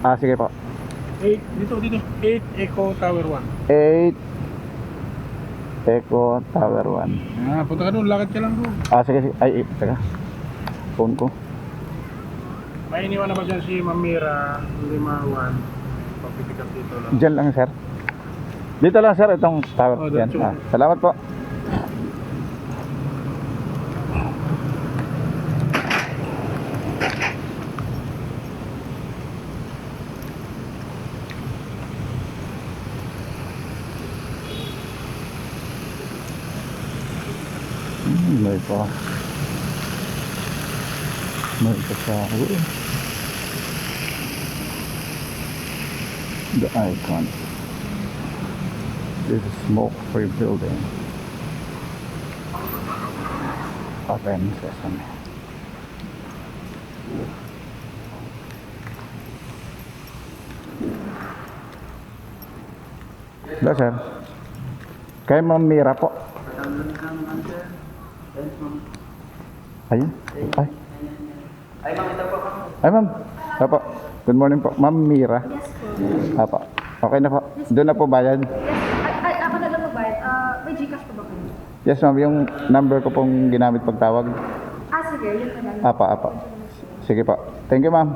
Sige po. 8, dito. 8 Echo Tower 1. 8 Echo Tower 1. Punta ka doon, lakad ka lang doon. Sige. Ay, teka. Phone ko. May iniwan na ba dyan si Mamira, Limawan? Papipick up dito lang. Diyan lang, sir. Dito lang, sir, itong tower. Yan. Diretso. Salamat po. May pa sa the icon. This is smoke-free building. Open sesame. Hello, sir. Kay Ma'am Mira po. Ayun. Ay, ma'am, ito po. Ay, ma'am. Apo. Good morning po. Ma'am Mira. Yes po. Apo. Okay na po. Doon na po bayad. Yes. Ay, ako na lang magbayad. May Gcash po ba kayo? Yes, ma'am. Yung number ko pong ginamit pagtawag. Sige. Yun na lang. Apo. Sige po. Thank you, ma'am.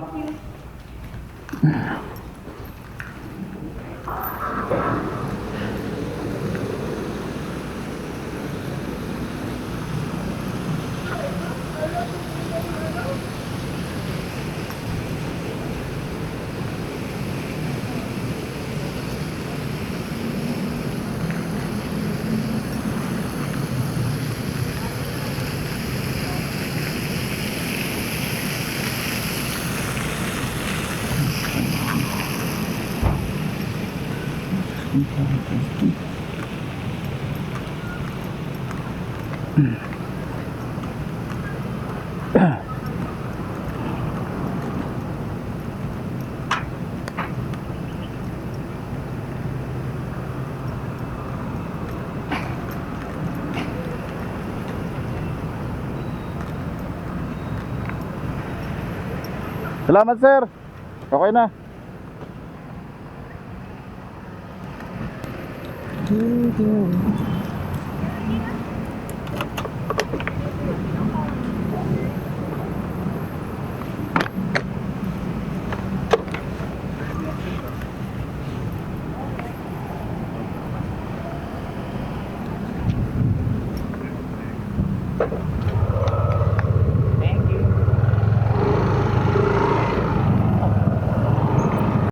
Salamat, sir. Okay na.